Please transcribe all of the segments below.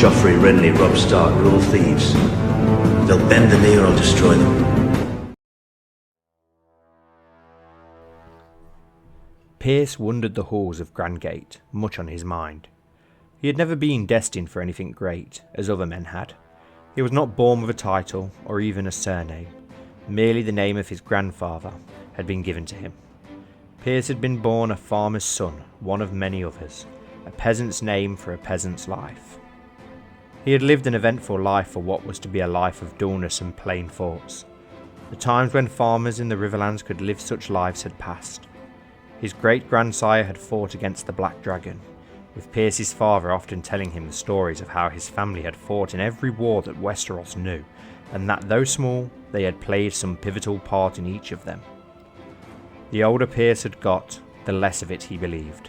Joffrey, Renly, Robb Stark are all thieves. They'll bend the knee or I'll destroy them. Pierce wandered the halls of Grand Gate, much on his mind. He had never been destined for anything great, as other men had. He was not born with a title, or even a surname. Merely the name of his grandfather had been given to him. Pierce had been born a farmer's son, one of many others, a peasant's name for a peasant's life. He had lived an eventful life for what was to be a life of dullness and plain thoughts. The times when farmers in the Riverlands could live such lives had passed. His great-grandsire had fought against the Black Dragon, with Pierce's father often telling him the stories of how his family had fought in every war that Westeros knew, and that though small, they had played some pivotal part in each of them. The older Pierce had got, the less of it he believed.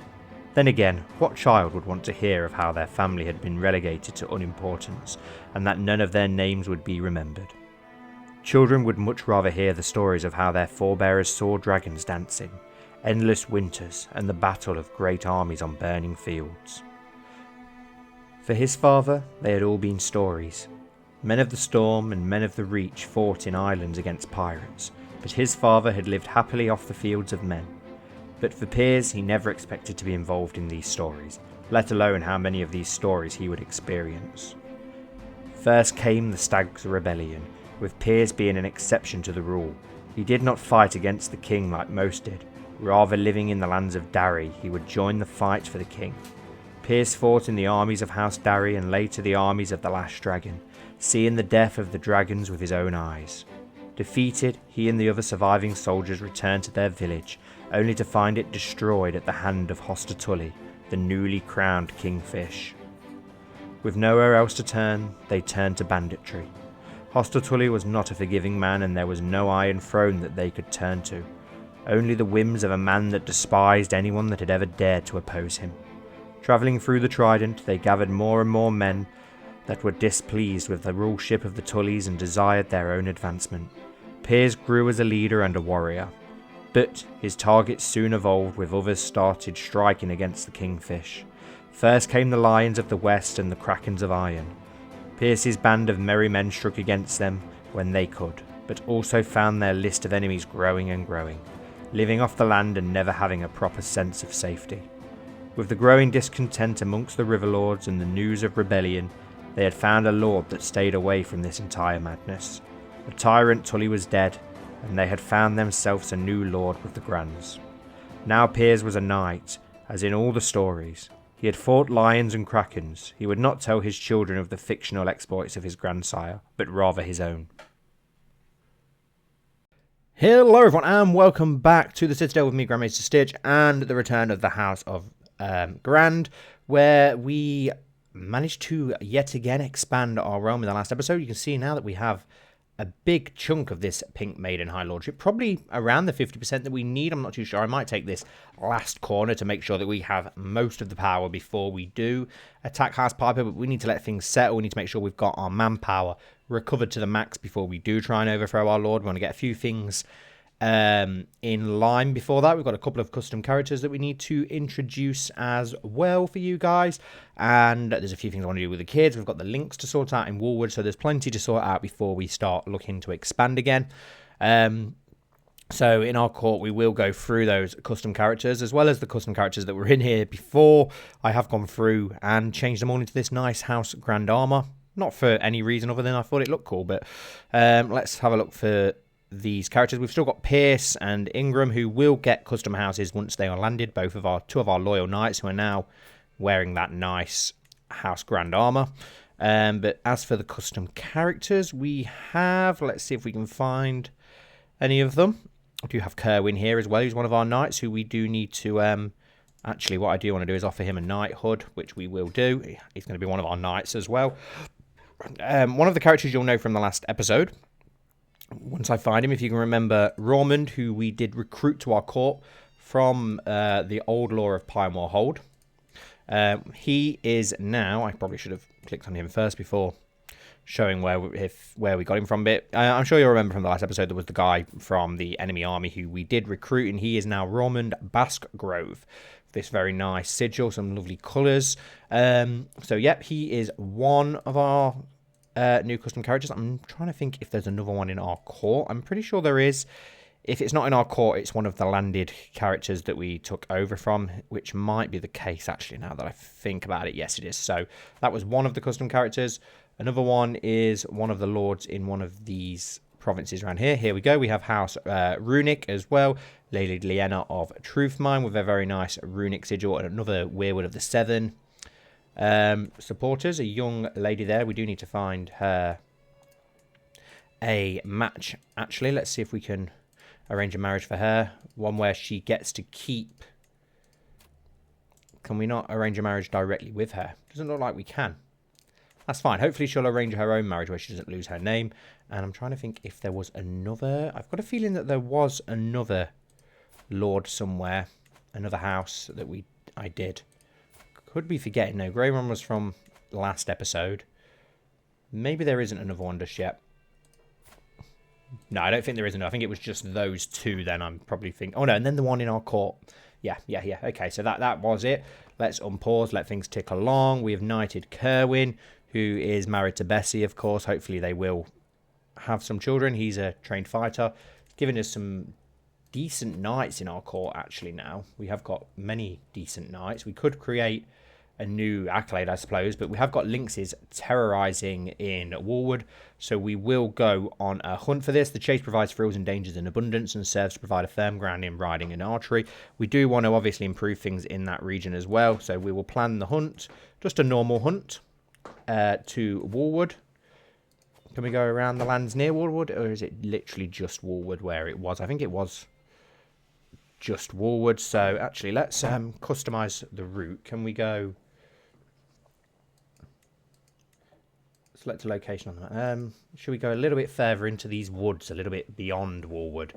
Then again, what child would want to hear of how their family had been relegated to unimportance, and that none of their names would be remembered? Children would much rather hear the stories of how their forebears saw dragons dancing, endless winters, and the battle of great armies on burning fields. For his father, they had all been stories. Men of the Storm and men of the Reach fought in islands against pirates, but his father had lived happily off the fields of men. But for Piers, he never expected to be involved in these stories, let alone how many of these stories he would experience. First came the Stag's Rebellion, with Piers being an exception to the rule. He did not fight against the king like most did. Rather, living in the lands of Darry, he would join the fight for the king. Piers fought in the armies of House Darry and later the armies of the Last Dragon, seeing the death of the dragons with his own eyes. Defeated, he and the other surviving soldiers returned to their village, only to find it destroyed at the hand of Hoster Tully, the newly crowned kingfish. With nowhere else to turn, they turned to banditry. Hoster Tully was not a forgiving man, and there was no iron throne that they could turn to. Only the whims of a man that despised anyone that had ever dared to oppose him. Travelling through the Trident, they gathered more and more men that were displeased with the ruleship of the Tullys and desired their own advancement. Piers grew as a leader and a warrior, but his targets soon evolved, with others started striking against the Kingfish. First came the Lions of the West and the Krakens of Iron. Pierce's band of merry men struck against them when they could, but also found their list of enemies growing and growing, living off the land and never having a proper sense of safety. With the growing discontent amongst the Riverlords and the news of rebellion, they had found a lord that stayed away from this entire madness. The tyrant Tully was dead, and they had found themselves a new lord with the Grands. Now Piers was a knight, as in all the stories. He had fought lions and krakens. He would not tell his children of the fictional exploits of his grandsire, but rather his own. Hello everyone, and welcome back to the Citadel with me, Grand Maester Stitch, and the return of the House of Grand, where we managed to yet again expand our realm in the last episode. You can see now that we have a big chunk of this Pink Maiden High Lordship, probably around the 50% that we need. I'm not too sure. I might take this last corner to make sure that we have most of the power before we do attack House Piper, but we need to let things settle. We need to make sure we've got our manpower recovered to the max before we do try and overthrow our Lord. We want to get a few things in line before that. We've got a couple of custom characters that we need to introduce as well for you guys, and there's a few things I want to do with the kids. We've got the links to sort out in Woolwood, so there's plenty to sort out before we start looking to expand again. So in our court we will go through those custom characters as well as the custom characters that were in here before. I have gone through and changed them all into this nice House Grand armor, not for any reason other than I thought it looked cool, but let's have a look for these characters. We've still got Pierce and Ingram, who will get custom houses once they are landed. Both of two of our loyal knights who are now wearing that nice House Grand armor. But as for the custom characters, we have, let's see if we can find any of them. I do have Kerwin here as well, who's one of our knights who we do need to actually, what I do want to do is offer him a knighthood, which we will do. He's going to be one of our knights as well. One of the characters you'll know from the last episode, once I find him, if you can remember, Romond, who we did recruit to our court from the old law of Pine-Wall Hold. He is now, I probably should have clicked on him first before showing where we got him from. But I'm sure you'll remember from the last episode there was the guy from the enemy army who we did recruit, and he is now Romand Baskgrove. This very nice sigil, some lovely colours. So yep, he is one of our new custom characters. I'm trying to think if there's another one in our court. I'm pretty sure there is. If it's not in our court, it's one of the landed characters that we took over from, which might be the case, actually, now that I think about it. Yes, it is. So that was one of the custom characters. Another one is one of the lords in one of these provinces around here. Here we go. We have House Runic as well. Lady Liena of Truthmine with a very nice runic sigil, and another Weirwood of the Seven. Supporters, a young lady there. We do need to find her a match, actually. Let's see if we can arrange a marriage for her. One where she gets to keep. Can we not arrange a marriage directly with her? Doesn't look like we can. That's fine. Hopefully she'll arrange her own marriage where she doesn't lose her name. And I'm trying to think if there was another. I've got a feeling that there was another lord somewhere. Another house that I did. Could be forgetting. No, Greymon was from last episode. Maybe there isn't another one just yet. No, I don't think there is another. I think it was just those two then. I'm probably thinking. Oh no, and then the one in our court. Yeah. Okay, so that was it. Let's unpause, let things tick along. We have knighted Kerwin, who is married to Bessie, of course. Hopefully they will have some children. He's a trained fighter. Giving us some decent knights in our court, actually, now. We have got many decent knights. We could create a new accolade, I suppose, but we have got lynxes terrorizing in Warwood, so we will go on a hunt for this. The chase provides thrills and dangers in abundance and serves to provide a firm ground in riding and archery. We do want to obviously improve things in that region as well, so we will plan the hunt, just a normal hunt, to Warwood. Can we go around the lands near Warwood, or is it literally just Warwood where it was? I think it was just Warwood, so actually let's customize the route. Can we go... Select a location on that. Should we go a little bit further into these woods, a little bit beyond Warwood?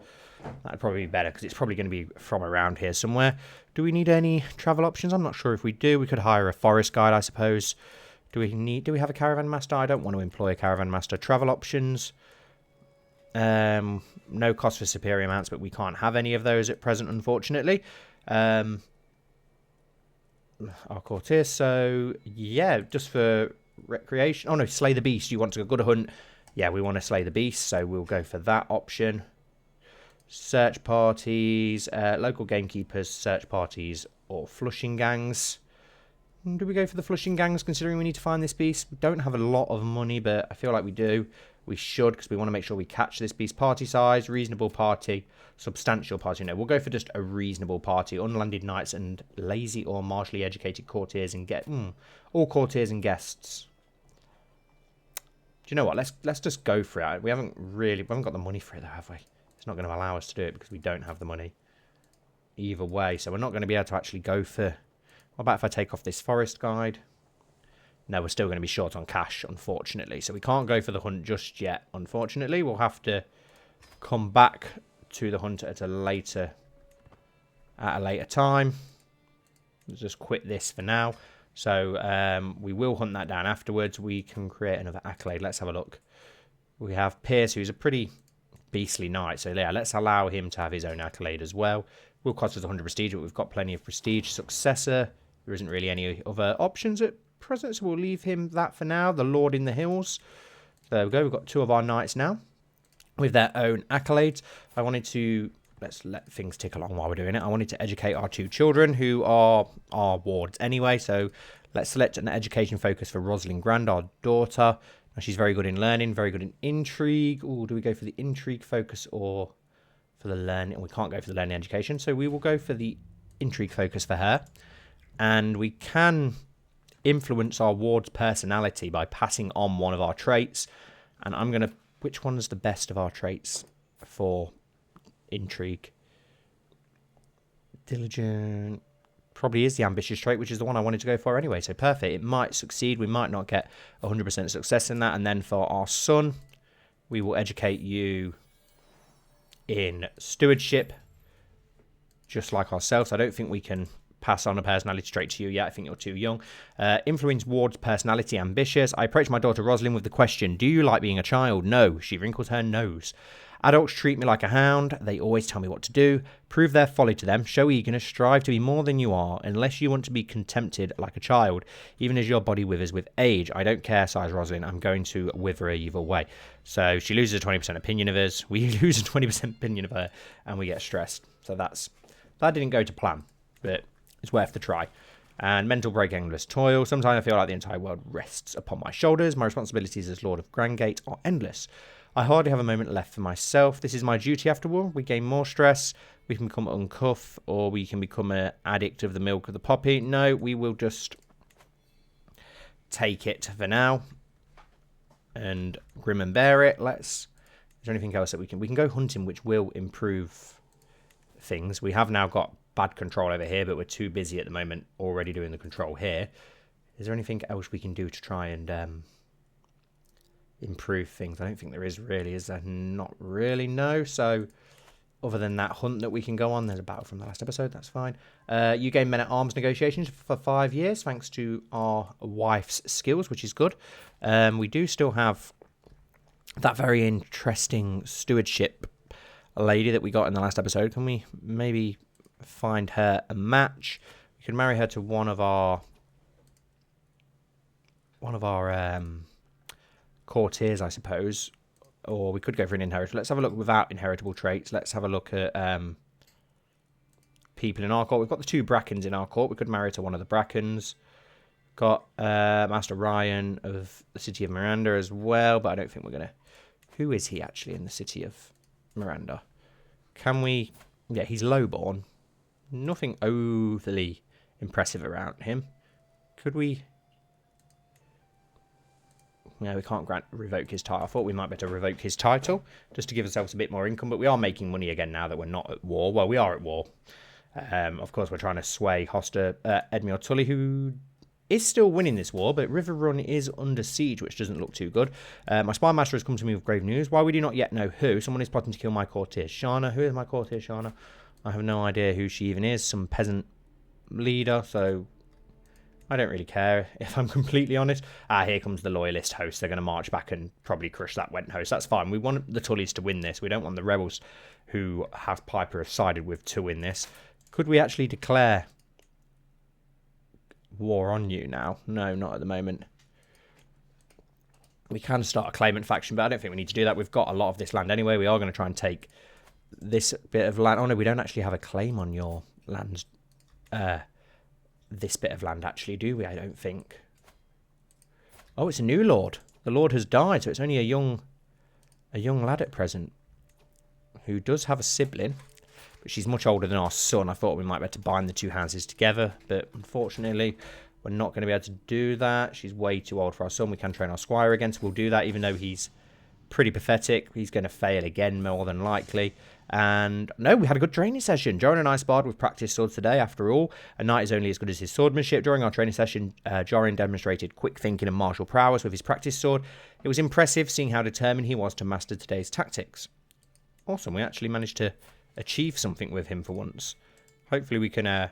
That'd probably be better, because it's probably going to be from around here somewhere. Do we need any travel options? I'm not sure if we do. We could hire a forest guide, I suppose. Do we have a caravan master? I don't want to employ a caravan master. Travel options. No cost for superior mounts, but we can't have any of those at present, unfortunately. Our courtier, so yeah, just for recreation. Oh no, slay the beast. You want to go to hunt? Yeah, we want to slay the beast, so we'll go for that option. Search parties, local gamekeepers, search parties, or flushing gangs. Do we go for the flushing gangs, considering we need to find this beast? We don't have a lot of money, but I feel like we do. We should, because we want to make sure we catch this beast. Party size, reasonable party, substantial party. No, we'll go for just a reasonable party. Unlanded knights and lazy or martially educated courtiers and all courtiers and guests. Do you know what? Let's just go for it. We haven't got the money for it, though, have we? It's not going to allow us to do it because we don't have the money. Either way, so we're not going to be able to actually go for... What about if I take off this forest guide? No, we're still going to be short on cash, unfortunately. So we can't go for the hunt just yet, unfortunately. We'll have to come back to the hunt at a later time. Let's just quit this for now. So we will hunt that down afterwards. We can create another accolade. Let's have a look. We have Pierce, who's a pretty beastly knight. So yeah, let's allow him to have his own accolade as well. Will cost us 100 prestige, but we've got plenty of prestige. Successor, there isn't really any other options at present, so we'll leave him that for now. The Lord in the Hills. There we go. We've got two of our knights now with their own accolades. I wanted to... Let's let things tick along while we're doing it. I wanted to educate our two children, who are our wards anyway. So let's select an education focus for Rosalind Grand, our daughter. Now, she's very good in learning, very good in intrigue. Oh, do we go for the intrigue focus or for the learning? We can't go for the learning education, so we will go for the intrigue focus for her. And we can influence our ward's personality by passing on one of our traits. And I'm going to... Which one's the best of our traits for intrigue? Diligent probably is the ambitious trait, which is the one I wanted to go for anyway. So perfect. It might succeed. We might not get 100% success in that. And then for our son, we will educate you in stewardship, just like ourselves. I don't think we can pass on a personality trait to you yet. I think you're too young. Influence Ward's personality, ambitious. I approach my daughter Rosalind with the question, do you like being a child? No. She wrinkles her nose. Adults treat me like a hound. They always tell me what to do. Prove their folly to them. Show eagerness. Strive to be more than you are, unless you want to be contempted like a child, even as your body withers with age. I don't care, sighs Rosalind. I'm going to wither her either way. So she loses a 20% opinion of us. We lose a 20% opinion of her, and we get stressed. So that didn't go to plan, but it's worth the try. And mental break, endless toil. Sometimes I feel like the entire world rests upon my shoulders. My responsibilities as Lord of Grandgate are endless. I hardly have a moment left for myself. This is my duty after all. We gain more stress. We can become uncuff, or we can become an addict of the milk of the poppy. No, we will just take it for now and grim and bear it. Is there anything else that we can go hunting, which will improve things? We have now got bad control over here, but we're too busy at the moment already doing the control here. Is there anything else we can do to try and improve things? I don't think there is really. Is there? Not really, no. So other than that hunt that we can go on, there's a battle from the last episode, that's fine. You gain men-at-arms negotiations for 5 years thanks to our wife's skills, which is good. We do still have that very interesting stewardship lady that we got in the last episode. Can we maybe find her a match? We can marry her to one of our courtiers, I suppose, or we could go for an inheritor. Let's have a look without inheritable traits. Let's have a look at people in our court. We've got the 2 Brackens in our court. We could marry to one of the Brackens. Got Master Ryan of the City of Miranda as well, but I don't think we're going to... Who is he actually in the City of Miranda? Can we... Yeah, he's lowborn. Nothing overly impressive around him. Could we... Yeah, we can't revoke his title. I thought we might better revoke his title just to give ourselves a bit more income, but we are making money again now that we're not at war. Well, we are at war. Of course, we're trying to sway Hoster Edmure Tully, who is still winning this war, but River Run is under siege, which doesn't look too good. My spy master has come to me with grave news. Why we do not yet know who. Someone is plotting to kill my courtier, Shana. Who is my courtier, Shana? I have no idea who she even is. Some peasant leader, so... I don't really care, if I'm completely honest. Here comes the loyalist host. They're going to march back and probably crush that Went host. That's fine. We want the Tullys to win this. We don't want the rebels who have Piper sided with to win this. Could we actually declare war on you now? No, not at the moment. We can start a claimant faction, but I don't think we need to do that. We've got a lot of this land anyway. We are going to try and take this bit of land. Oh, no, we don't actually have a claim on your lands. This bit of land, actually, do we? I don't think. Oh, it's a new lord. The lord has died, so it's only a young lad at present who does have a sibling, but she's much older than our son. I thought we might be able to bind the 2 houses together, but unfortunately, we're not going to be able to do that. She's way too old for our son. We can train our squire again, so we'll do that, even though he's pretty pathetic. He's going to fail again, more than likely. And no, we had a good training session. Joran and I sparred with practice swords today. After all, a knight is only as good as his swordmanship. During our training session, Joran demonstrated quick thinking and martial prowess with his practice sword. It was impressive seeing how determined he was to master today's tactics. Awesome, we actually managed to achieve something with him for once. Hopefully we can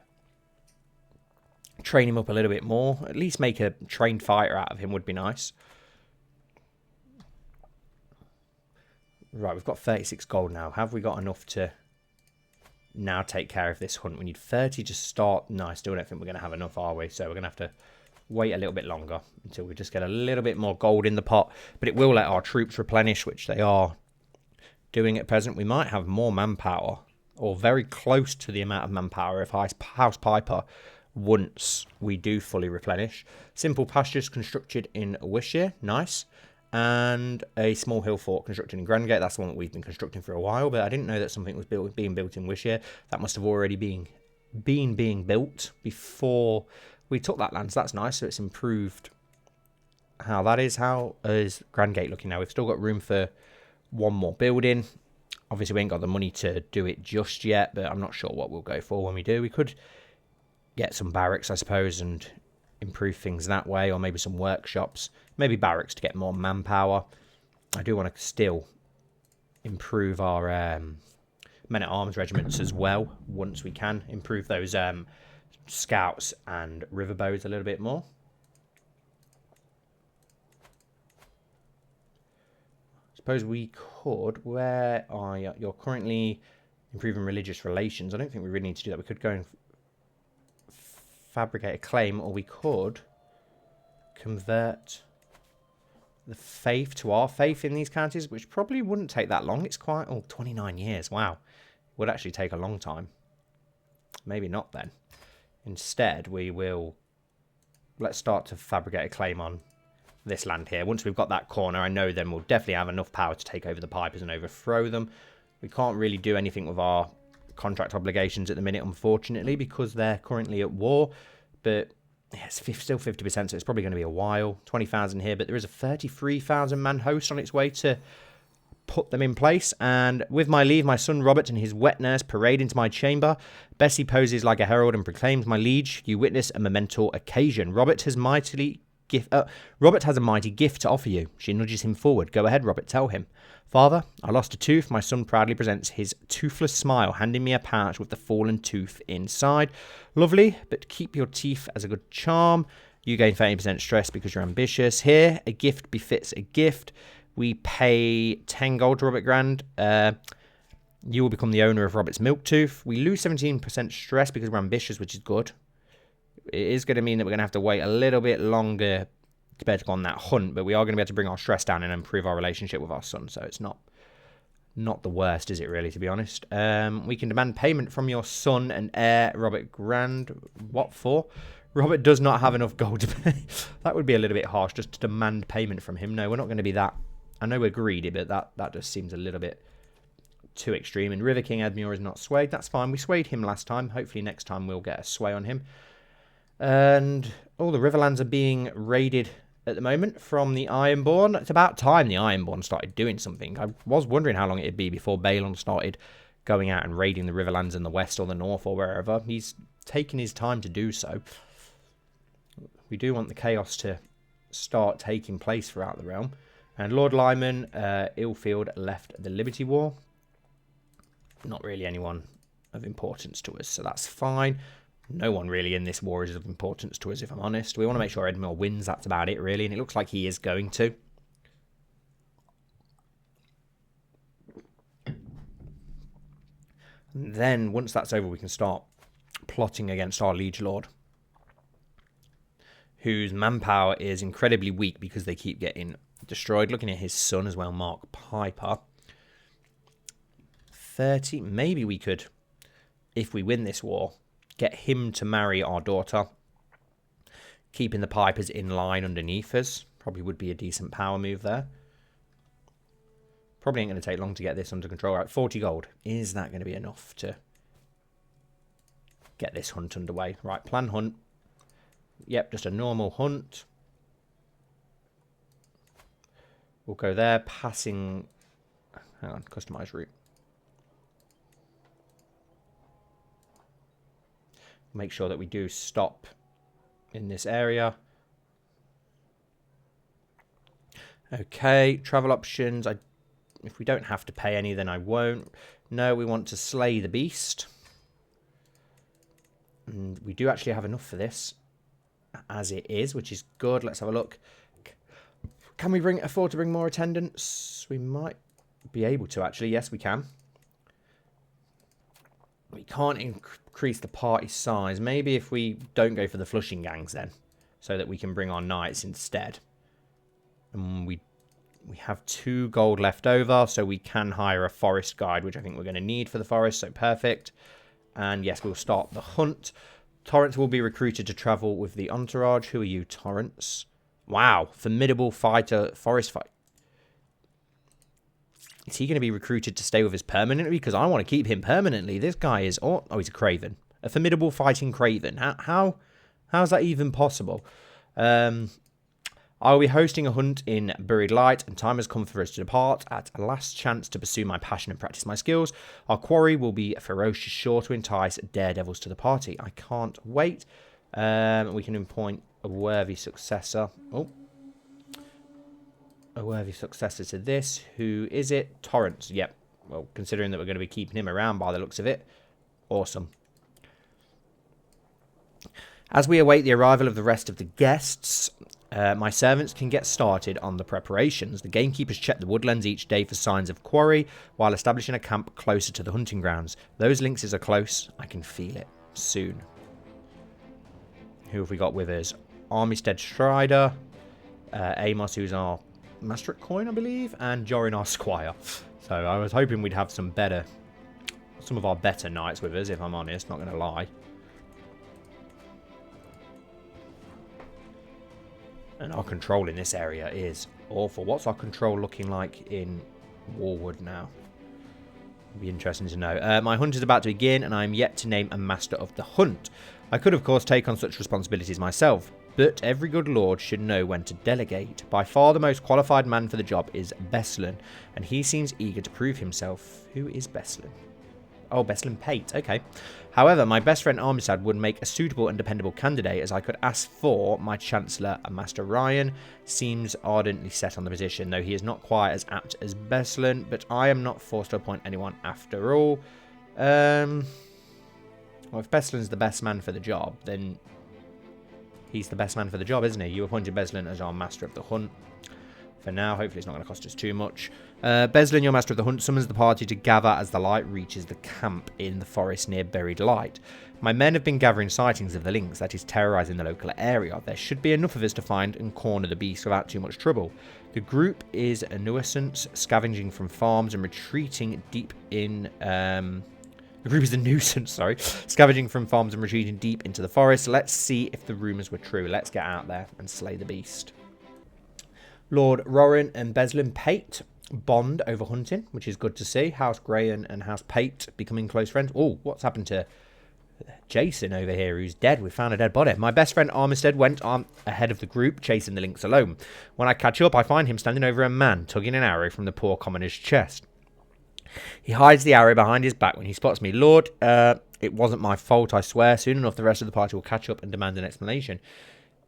train him up a little bit more. At least make a trained fighter out of him would be nice. Right, we've got 36 gold now. Have we got enough to now take care of this hunt? We need 30 to start. No, I still don't think we're going to have enough, are we? So we're going to have to wait a little bit longer until we just get a little bit more gold in the pot. But it will let our troops replenish, which they are doing at present. We might have more manpower, or very close to the amount of manpower if House Piper, once we do fully replenish. Simple pastures constructed in Wishere. Nice. And a small hill fort constructed in Grandgate. That's the one that we've been constructing for a while, but I didn't know that something was being built in Wishere. That must have already been being built before we took that land. So that's nice. So it's improved how that is. How is Grandgate looking now? We've still got room for one more building. Obviously, we ain't got the money to do it just yet, but I'm not sure what we'll go for when we do. We could get some barracks, I suppose, and improve things that way, or maybe some workshops, maybe barracks to get more manpower. I do want to still improve our men-at-arms regiments as well, once we can improve those scouts and riverbows a little bit more. Suppose we could, where are you? You're currently improving religious relations. I don't think we really need to do that. We could go and fabricate a claim, or we could convert the faith to our faith in these counties, which probably wouldn't take that long. It's quite, 29 years. Wow. It would actually take a long time. Maybe not then. Instead, let's start to fabricate a claim on this land here. Once we've got that corner, I know then we'll definitely have enough power to take over the pipers and overthrow them. We can't really do anything with our contract obligations at the minute, unfortunately, because they're currently at war. But yeah, it's still 50%, so it's probably going to be a while. 20,000 here, but there is a 33,000 man host on its way to put them in place. And with my leave, my son Robert and his wet nurse parade into my chamber. Bessie poses like a herald and proclaims, "My liege, you witness a momentous occasion. Robert has a mighty gift to offer you." She nudges him forward. "Go ahead, Robert, tell him." "Father, I lost a tooth." My son proudly presents his toothless smile, handing me a pouch with the fallen tooth inside. "Lovely, but keep your teeth as a good charm. You gain 30% stress because you're ambitious. Here, a gift befits a gift. We pay 10 gold to Robert Grand. You will become the owner of Robert's milk tooth. We lose 17% stress because we're ambitious, which is good. It is going to mean that we're going to have to wait a little bit longer compared to go on that hunt, but we are going to be able to bring our stress down and improve our relationship with our son, so it's not the worst, is it really, to be honest? We can demand payment from your son and heir, Robert Grand. What for? Robert does not have enough gold to pay. That would be a little bit harsh, just to demand payment from him. No, we're not going to be that. I know we're greedy, but that just seems a little bit too extreme. And River King Edmure is not swayed. That's fine. We swayed him last time. Hopefully next time we'll get a sway on him. And all the Riverlands are being raided at the moment from the Ironborn. It's about time the Ironborn started doing something. I was wondering how long it'd be before Balon started going out and raiding the Riverlands in the west or the north or wherever. He's taken his time to do so. We do want the chaos to start taking place throughout the realm. And Lord Lyman, Illfield left the Liberty War. Not really anyone of importance to us, so that's fine. No one really in this war is of importance to us, if I'm honest. We want to make sure Edmure wins, that's about it, really, and it looks like he is going to. And then, once that's over, we can start plotting against our liege lord, whose manpower is incredibly weak because they keep getting destroyed. Looking at his son as well, Mark Piper. 30. Maybe we could, if we win this war, get him to marry our daughter, keeping the Pipers in line underneath us. Probably would be a decent power move there. Probably ain't going to take long to get this under control. Right, 40 gold. Is that going to be enough to get this hunt underway? Right, plan hunt. Yep, just a normal hunt. We'll go there, passing... Hang on, customize route. Make sure that we do stop in this area. Okay, travel options. If we don't have to pay any, then I won't. No, we want to slay the beast. And we do actually have enough for this, as it is, which is good. Let's have a look. Can we afford to bring more attendants? We might be able to, actually. Yes, we can. We can't increase the party size. Maybe if we don't go for the flushing gangs then, so that we can bring our knights instead. And we have 2 gold left over, so we can hire a forest guide, which I think we're going to need for the forest, so perfect. And yes, we'll start the hunt. Torrance will be recruited to travel with the entourage. Who are you, Torrance? Wow, formidable fighter, forest fight. Is he going to be recruited to stay with us permanently? Because I want to keep him permanently. This guy is... Oh, he's a Craven. A formidable fighting Craven. How is that even possible? I will be hosting a hunt in Buried Light, and time has come for us to depart at a last chance to pursue my passion and practice my skills. Our quarry will be ferocious, sure to entice daredevils to the party. I can't wait. We can appoint a worthy successor. Oh. A worthy successor to this. Who is it? Torrance. Yep. Well, considering that we're going to be keeping him around by the looks of it. Awesome. As we await the arrival of the rest of the guests, my servants can get started on the preparations. The gamekeepers check the woodlands each day for signs of quarry, while establishing a camp closer to the hunting grounds. Those lynxes are close. I can feel it soon. Who have we got with us? Armistead Strider, Amos, who's our Master at Coin, I believe, and Jorin, our Squire. So I was hoping we'd have some of our better knights with us, if I'm honest, not going to lie. And our control in this area is awful. What's our control looking like in Warwood now? It'd be interesting to know. My hunt is about to begin, and I am yet to name a master of the hunt. I could, of course, take on such responsibilities myself, but every good lord should know when to delegate. By far the most qualified man for the job is Beslan, and he seems eager to prove himself. Who is Beslan? Oh, Beslan Pate, okay. However, my best friend Armistead would make a suitable and dependable candidate, as I could ask for my Chancellor, Master Ryan, seems ardently set on the position, though he is not quite as apt as Beslan, but I am not forced to appoint anyone after all. Well, if Beslan's the best man for the job, then he's the best man for the job, isn't he? You appointed Beslan as our Master of the Hunt. For now, hopefully it's not going to cost us too much. Beslan, your Master of the Hunt, summons the party to gather as the light reaches the camp in the forest near Buried Light. My men have been gathering sightings of the lynx that is terrorising the local area. There should be enough of us to find and corner the beast without too much trouble. The group is a nuisance, scavenging from farms and retreating deep in... The group is a nuisance, sorry. Scavenging from farms and retreating deep into the forest. Let's see if the rumours were true. Let's get out there and slay the beast. Lord Rorin and Beslan Pate bond over hunting, which is good to see. House Grayan and House Pate becoming close friends. Oh, what's happened to Jason over here, who's dead? We found a dead body. My best friend Armistead went on ahead of the group, chasing the lynx alone. When I catch up, I find him standing over a man, tugging an arrow from the poor commoner's chest. He hides the arrow behind his back when he spots me. Lord, it wasn't my fault, I swear. Soon enough, the rest of the party will catch up and demand an explanation.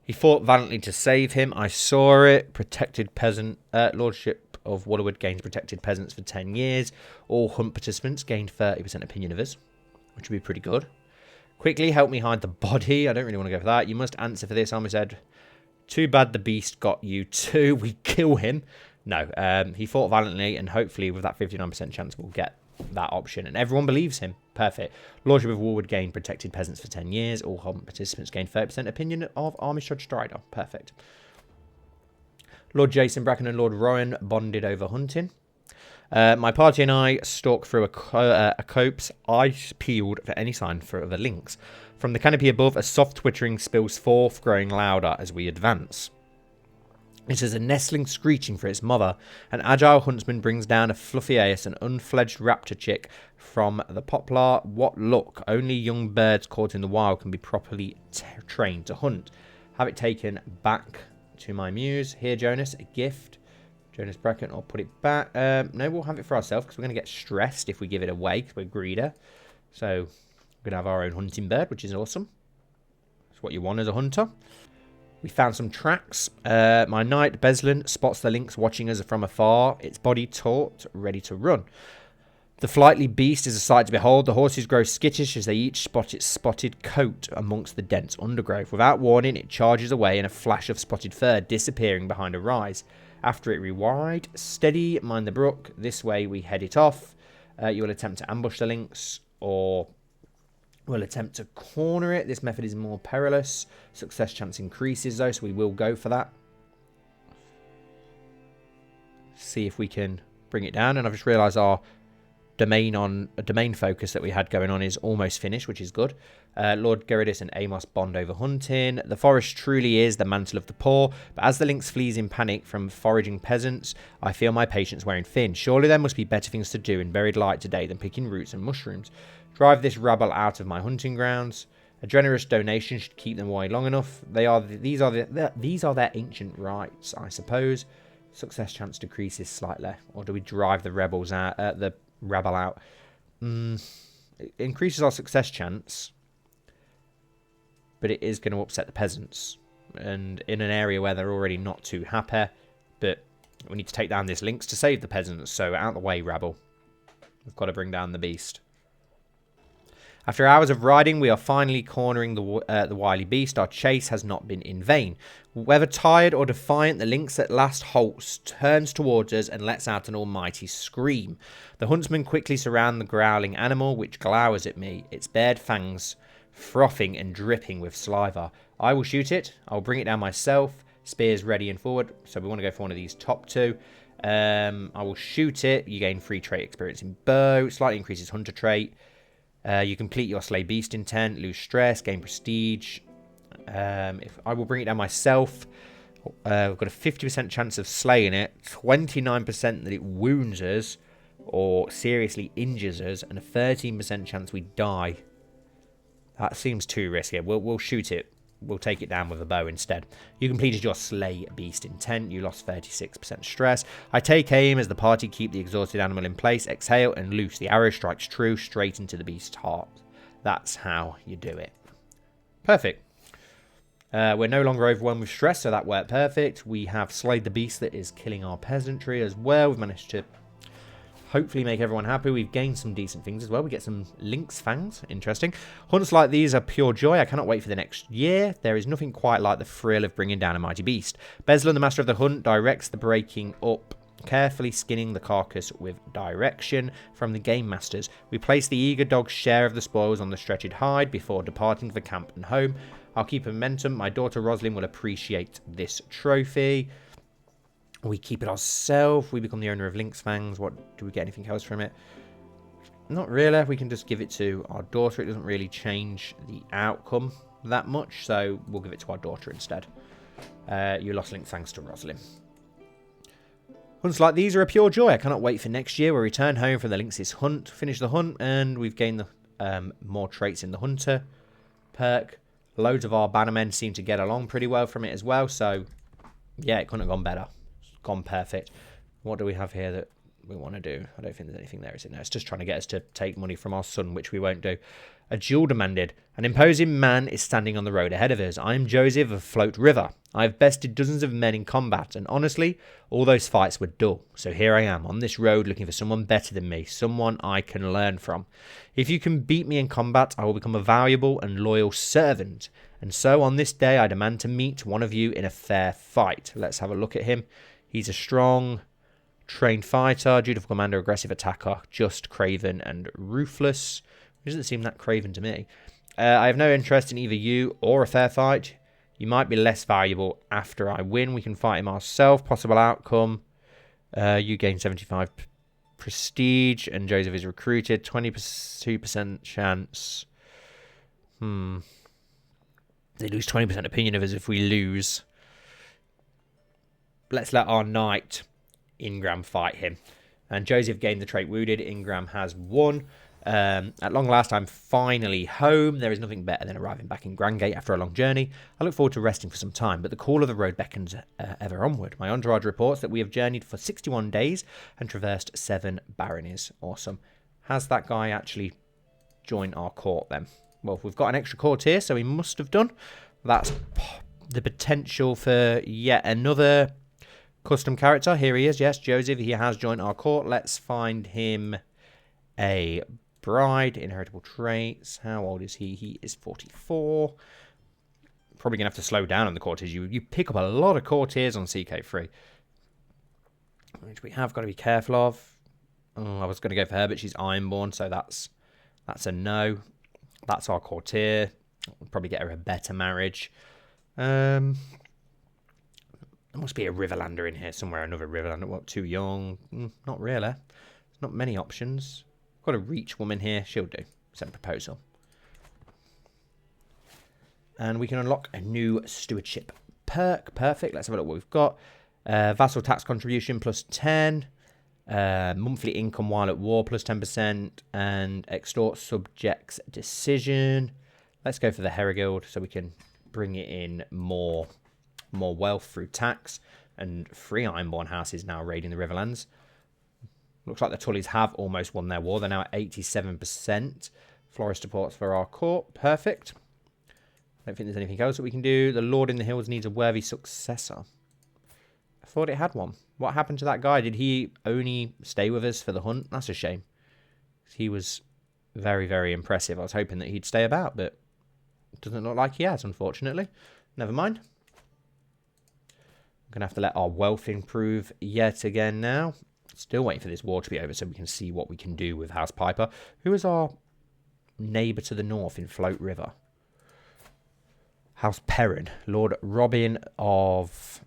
He fought valiantly to save him. I saw it. Protected peasant. Lordship of Wallerwood gains protected peasants for 10 years. All hunt participants gained 30% opinion of us, which would be pretty good. Quickly help me hide the body. I don't really want to go for that. You must answer for this, Army said. Too bad the beast got you too. We kill him. No, he fought valiantly, and hopefully with that 59% chance we'll get that option. And everyone believes him. Perfect. Lordship of Warwood gained protected peasants for 10 years. All hunt participants gained 30% opinion of Armistead Strider. Perfect. Lord Jason Bracken and Lord Rowan bonded over hunting. My party and I stalk through a copse, eyes peeled for any sign of a lynx. From the canopy above, a soft twittering spills forth, growing louder as we advance. It is a nestling screeching for its mother. An agile huntsman brings down a fluffy ace, an unfledged raptor chick from the poplar. What luck! Only young birds caught in the wild can be properly trained to hunt. Have it taken back to my muse. Here, Jonas, a gift. Jonas Bracken, or put it back. No, we'll have it for ourselves because we're going to get stressed if we give it away because we're greedy. So we're going to have our own hunting bird, which is awesome. That's what you want as a hunter. We found some tracks. My knight, Beslan, spots the lynx watching us from afar, its body taut, ready to run. The flightly beast is a sight to behold. The horses grow skittish as they each spot its spotted coat amongst the dense undergrowth. Without warning, it charges away in a flash of spotted fur, disappearing behind a rise. After it rewind, steady, mind the brook. This way we head it off. You will attempt to ambush the lynx, or we'll attempt to corner it. This method is more perilous. Success chance increases though, so we will go for that. See if we can bring it down. And I've just realised our domain focus that we had going on is almost finished, which is good. Lord Geridus and Amos bond over hunting. The forest truly is the mantle of the poor, but as the lynx flees in panic from foraging peasants, I feel my patience wearing thin. Surely there must be better things to do in Buried Light today than picking roots and mushrooms. Drive this rabble out of my hunting grounds. A generous donation should keep them away long enough. These are their ancient rights, I suppose. Success chance decreases slightly, or do we drive the rebels out? The rabble out. It increases our success chance, but it is going to upset the peasants, and in an area where they're already not too happy. But we need to take down this lynx to save the peasants. So out the way, rabble. We've got to bring down the beast. After hours of riding, we are finally cornering the wily beast. Our chase has not been in vain. Whether tired or defiant, the lynx at last halts, turns towards us, and lets out an almighty scream. The huntsmen quickly surround the growling animal, which glowers at me, its bared fangs frothing and dripping with saliva. I will shoot it. I will bring it down myself. Spears ready and forward. So we want to go for one of these top two. I will shoot it. You gain free trait experience in bow. Slightly increases hunter trait. You complete your slay beast intent, lose stress, gain prestige. If I will bring it down myself, we've got a 50% chance of slaying it, 29% that it wounds us or seriously injures us, and a 13% chance we die. That seems too risky. We'll shoot it. We'll take it down with a bow instead. You completed your slay beast intent. You lost 36% stress. I take aim as the party keep the exhausted animal in place. Exhale and loose. The arrow strikes true straight into the beast's heart. That's how you do it. Perfect. We're no longer overwhelmed with stress, so that worked perfect. We have slayed the beast that is killing our peasantry as well. We've managed to hopefully make everyone happy. We've gained some decent things as well. We get some lynx fangs. Interesting. Hunts like these are pure joy. I cannot wait for the next year. There is nothing quite like the thrill of bringing down a mighty beast. Beslan, the master of the hunt, directs the breaking up, carefully skinning the carcass with direction from the game masters. We place the eager dog's share of the spoils on the stretched hide before departing for camp and home. I'll keep momentum. My daughter Rosalind will appreciate this trophy. We keep it ourselves. We become the owner of Lynx Fangs. What do we get? Anything else from it? Not really. We can just give it to our daughter. It doesn't really change the outcome that much, so we'll give it to our daughter instead. You lost Lynx Fangs to Rosalind. Hunts like these are a pure joy. I cannot wait for next year. We'll return home from the Lynx's hunt, finish the hunt, and we've gained the more traits in the hunter perk. Loads of our bannermen seem to get along pretty well from it as well, so yeah, it couldn't have gone better. Gone perfect. What do we have here that we want to do? I don't think there's anything there, is it? No, it's just trying to get us to take money from our son, which we won't do. A duel demanded. An imposing man is standing on the road ahead of us. I am Joseph of Float River. I have bested dozens of men in combat, and honestly, all those fights were dull. So here I am, on this road, looking for someone better than me, someone I can learn from. If you can beat me in combat, I will become a valuable and loyal servant. And so on this day, I demand to meet one of you in a fair fight. Let's have a look at him. He's a strong, trained fighter, dutiful commander, aggressive attacker, just, craven, and ruthless. He doesn't seem that craven to me. I have no interest in either you or a fair fight. You might be less valuable after I win. We can fight him ourselves. Possible outcome. You gain 75 prestige, and Joseph is recruited. 22% chance. They lose 20% opinion of us if we lose. Let's let our knight Ingram fight him. And Joseph gained the trait wounded. Ingram has won. At long last, I'm finally home. There is nothing better than arriving back in Grandgate after a long journey. I look forward to resting for some time, but the call of the road beckons ever onward. My entourage reports that we have journeyed for 61 days and traversed 7 baronies. Awesome. Has that guy actually joined our court then? Well, we've got an extra court here, so he must have done. That's the potential for yet another custom character. Here he is. Yes, Joseph. He has joined our court. Let's find him a bride. Inheritable traits. How old is he? He is 44. Probably going to have to slow down on the courtiers. You pick up a lot of courtiers on CK3. Which we have got to be careful of. Oh, I was going to go for her, but she's Ironborn, so that's a no. That's our courtier. We'll probably get her a better marriage. There must be a Riverlander in here somewhere. Another Riverlander. What, too young? Not really. There's not many options. Got a Reach woman here. She'll do. Send a proposal. And we can unlock a new stewardship perk. Perfect. Let's have a look what we've got. Vassal tax contribution plus 10. Monthly income while at war plus 10%. And extort subjects decision. Let's go for the Herrigild so we can bring it in more wealth through tax, and 3 Ironborn houses now raiding the Riverlands. Looks like the Tullys have almost won their war. They're now at 87%. Florist reports for our court. Perfect. I don't think there's anything else that we can do. The Lord in the Hills needs a worthy successor. I thought it had one. What happened to that guy? Did he only stay with us for the hunt? That's a shame. He was Very, very impressive. I was hoping that he'd stay about, but it doesn't look like he has, unfortunately. Never mind. I'm going to have to let our wealth improve yet again now. Still waiting for this war to be over so we can see what we can do with House Piper, who is our neighbour to the north in Float River. House Perrin, Lord Robin of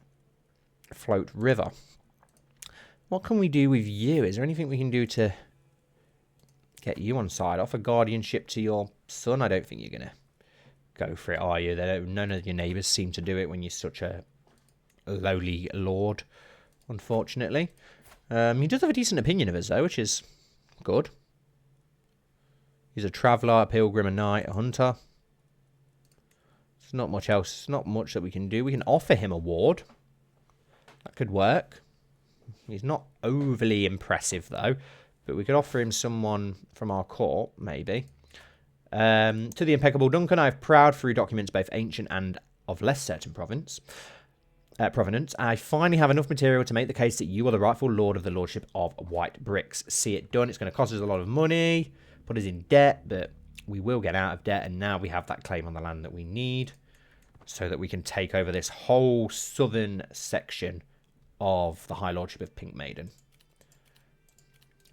Float River. What can we do with you? Is there anything we can do to get you on side? Offer guardianship to your son? I don't think you're going to go for it, are you? None of your neighbours seem to do it when you're such a lowly lord, unfortunately. He does have a decent opinion of us, though, which is good. He's a traveller, a pilgrim, a knight, a hunter. There's not much else, not much that we can do. We can offer him a ward. That could work. He's not overly impressive, though. But we could offer him someone from our court, maybe. To the impeccable Duncan, I have proud through documents both ancient and of less certain provenance. I finally have enough material to make the case that you are the rightful lord of the lordship of White Bricks. See it done. It's going to cost us a lot of money, put us in debt, but we will get out of debt, and now we have that claim on the land that we need so that we can take over this whole southern section of the High Lordship of Pink Maiden.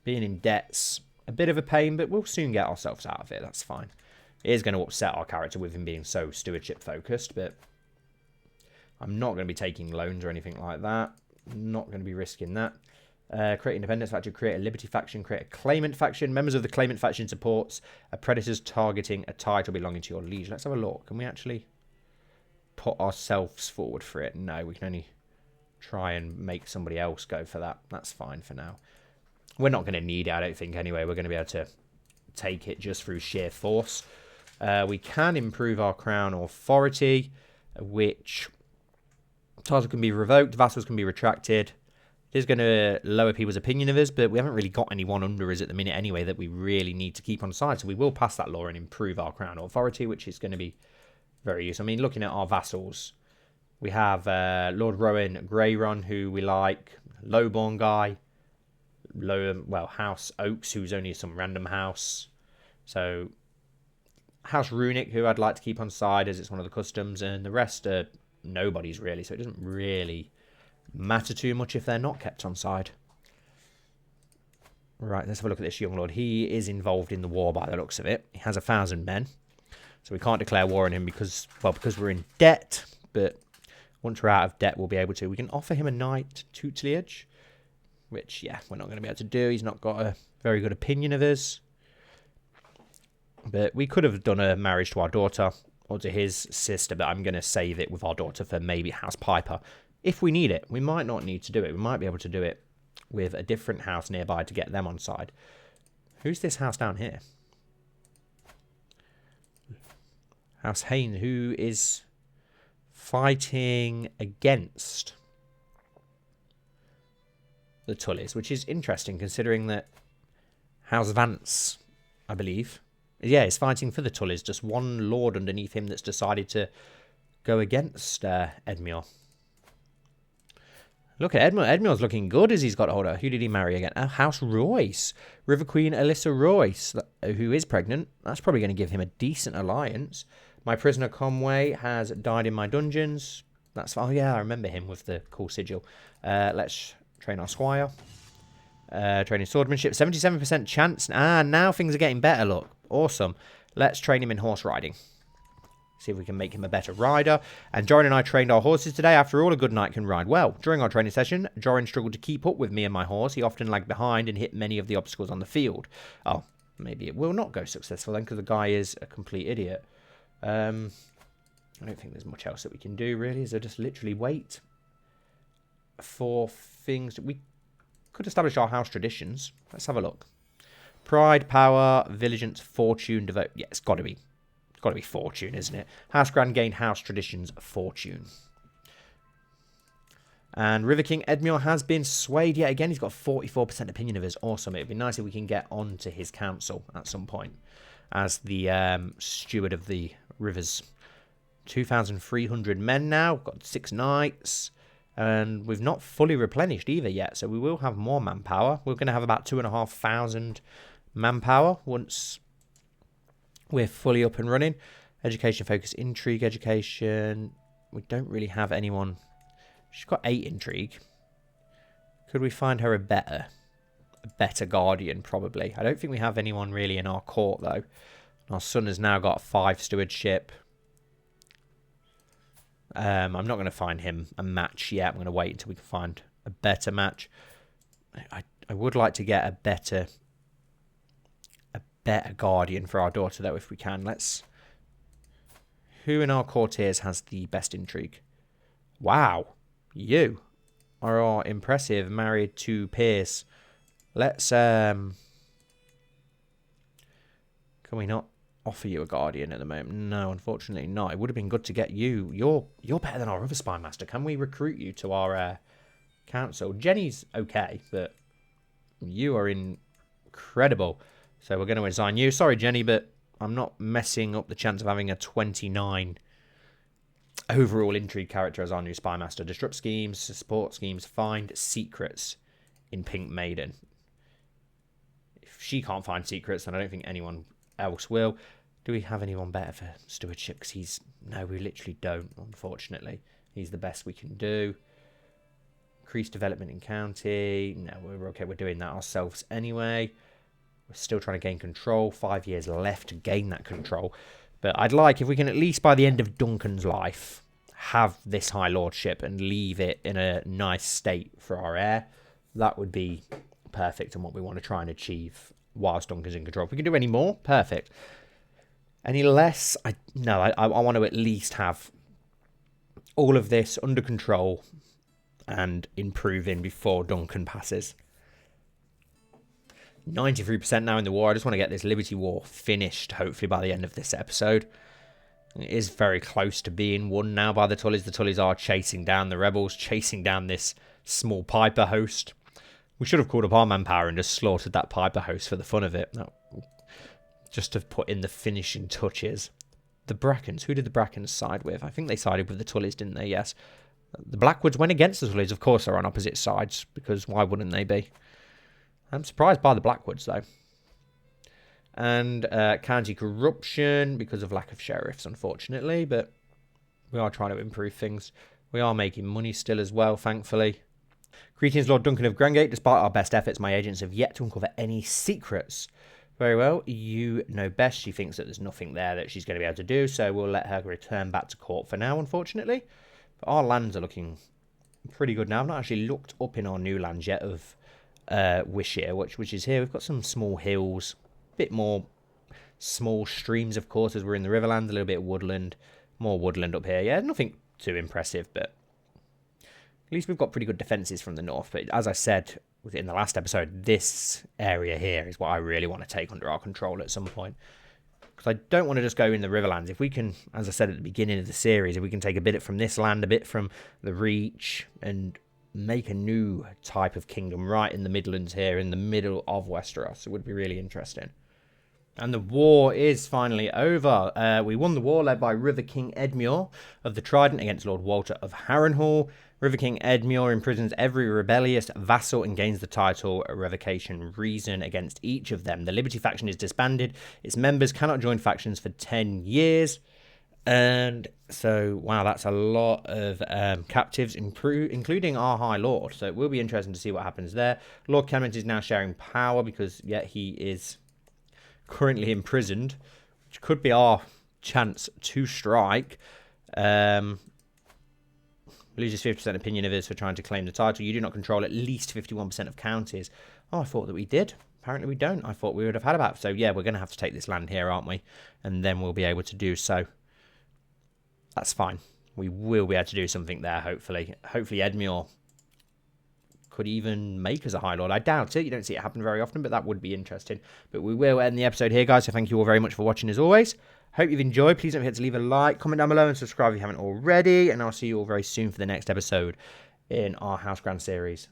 Being in debt's a bit of a pain, but we'll soon get ourselves out of it. That's fine. It is going to upset our character with him being so stewardship focused, but I'm not going to be taking loans or anything like that. Not going to be risking that. Create independence faction, create a liberty faction, create a claimant faction. Members of the claimant faction supports a predators targeting a title belonging to your liege. Let's have a look. Can we actually put ourselves forward for it? No, we can only try and make somebody else go for that. That's fine for now. We're not going to need it, I don't think, anyway. We're going to be able to take it just through sheer force. We can improve our crown authority, which title can be revoked, vassals can be retracted. It is going to lower people's opinion of us, but we haven't really got anyone under us at the minute anyway that we really need to keep on side. So we will pass that law and improve our crown authority, which is going to be very useful. I mean, looking at our vassals, we have Lord Rowan Greyron, who we like, Lowborn guy, House Oaks, who's only some random house. So House Runic, who I'd like to keep on side as it's one of the customs, and the rest are nobody's really, so it doesn't really matter too much if they're not kept on side. Right, let's have a look at this young lord. He is involved in the war by the looks of it. He has 1,000 men, so we can't declare war on him because we're in debt, but once we're out of debt we'll be able to. We can offer him a knight tutelage, which, yeah, we're not going to be able to do. He's not got a very good opinion of us. But we could have done a marriage to our daughter or to his sister, but I'm going to save it with our daughter for maybe House Piper. If we need it, we might not need to do it. We might be able to do it with a different house nearby to get them on side. Who's this house down here? House Haynes, who is fighting against the Tullys, which is interesting considering that House Vance, I believe, is fighting for the Tullys. Just one lord underneath him that's decided to go against Edmure. Look at Edmure. Edmure's looking good as he's got hold of. Who did he marry again? House Royce. River Queen Alyssa Royce, who is pregnant. That's probably going to give him a decent alliance. My prisoner Conway has died in my dungeons. That's, oh yeah, I remember him with the cool sigil. Let's train our squire. Training swordsmanship. 77% chance. Now things are getting better, look. Awesome. Let's train him in horse riding. See if we can make him a better rider. And Jorin and I trained our horses today. After all, a good knight can ride well. During our training session, Jorin struggled to keep up with me and my horse. He often lagged behind and hit many of the obstacles on the field. Oh, maybe it will not go successful then because the guy is a complete idiot. I don't think there's much else that we can do, really. Is there just literally wait for things. We could establish our house traditions. Let's have a look. Pride, power, vigilance, fortune, devote. Yeah, it's got to be fortune, isn't it? House Grand gained house traditions, fortune. And River King Edmure has been swayed yet again. He's got 44% opinion of us. Awesome. It'd be nice if we can get on to his council at some point as the steward of the rivers. 2,300 men now. We've got 6 knights. And we've not fully replenished either yet, so we will have more manpower. We're going to have about 2,500 manpower once We're fully up and running. Education, focus, intrigue, education. We don't really have anyone. She's got 8 intrigue. Could we find her a better guardian? Probably. I don't think we have anyone really in our court though. Our son has now got 5 stewardship. I'm not going to find him a match yet. I'm going to wait until we can find a better match. I would like to get a better guardian for our daughter though, if we can. Who in our courtiers has the best intrigue? Wow, you are impressive. Married to Pierce. Let's can we not offer you a guardian at the moment? No, unfortunately not. It would have been good to get you. You're better than our other spy master. Can we recruit you to our council? Jenny's okay, but you are incredible. So we're going to assign you. Sorry, Jenny, but I'm not messing up the chance of having a 29 overall intrigue character as our new spy master. Disrupt schemes, support schemes, find secrets in Pink Maiden. If she can't find secrets, then I don't think anyone else will. Do we have anyone better for stewardship? Because no, we literally don't, unfortunately. He's the best we can do. Increase development in county. No, we're okay. We're doing that ourselves anyway. We're still trying to gain control. 5 years left to gain that control. But I'd like, if we can at least by the end of Duncan's life, have this High Lordship and leave it in a nice state for our heir. That would be perfect and what we want to try and achieve whilst Duncan's in control. If we can do any more, perfect. Any less, I want to at least have all of this under control and improving before Duncan passes. 93% now in the war. I just want to get this Liberty War finished, hopefully by the end of this episode. It is very close to being won now by the Tullys. The Tullys are chasing down the rebels, chasing down this small Piper host. We should have called up our manpower and just slaughtered that Piper host for the fun of it. No, just to put in the finishing touches. The Brackens. Who did the Brackens side with? I think they sided with the Tullys, didn't they? Yes. The Blackwoods went against the Tullys. Of course, they're on opposite sides, because why wouldn't they be? I'm surprised by the Blackwoods, though. And county corruption because of lack of sheriffs, unfortunately. But we are trying to improve things. We are making money still as well, thankfully. Greetings, Lord Duncan of Grandgate. Despite our best efforts, my agents have yet to uncover any secrets. Very well, you know best. She thinks that there's nothing there that she's going to be able to do, so we'll let her return back to court for now, unfortunately. But our lands are looking pretty good now. I've not actually looked up in our new lands yet of Wishir, which is here. We've got some small hills, a bit more small streams, of course, as we're in the Riverlands, a little bit of woodland, more woodland up here. Yeah, nothing too impressive, but at least we've got pretty good defences from the north. But as I said in the last episode, this area here is what I really want to take under our control at some point. Because I don't want to just go in the Riverlands. If we can, as I said at the beginning of the series, if we can take a bit from this land, a bit from the Reach, and make a new type of kingdom right in the Midlands here, in the middle of Westeros, it would be really interesting. And the war is finally over. We won the war led by River King Edmure of the Trident against Lord Walter of Harrenhal. River King Edmure imprisons every rebellious vassal and gains the title Revocation Reason against each of them. The Liberty faction is disbanded. Its members cannot join factions for 10 years. And so, wow, that's a lot of captives, including our High Lord. So it will be interesting to see what happens there. Lord Clement is now sharing power because, he is currently imprisoned, which could be our chance to strike. Loses 50% opinion of his for trying to claim the title. You do not control at least 51% of counties. Oh, I thought that we did. Apparently we don't. I thought we would have had about. So yeah, we're going to have to take this land here, aren't we? And then we'll be able to do so. That's fine. We will be able to do something there, hopefully. Hopefully Edmure could even make us a High Lord. I doubt it. You don't see it happen very often, but that would be interesting. But we will end the episode here, guys. So thank you all very much for watching as always. Hope you've enjoyed. Please don't forget to leave a like, comment down below, and subscribe if you haven't already. And I'll see you all very soon for the next episode in our House Grand series.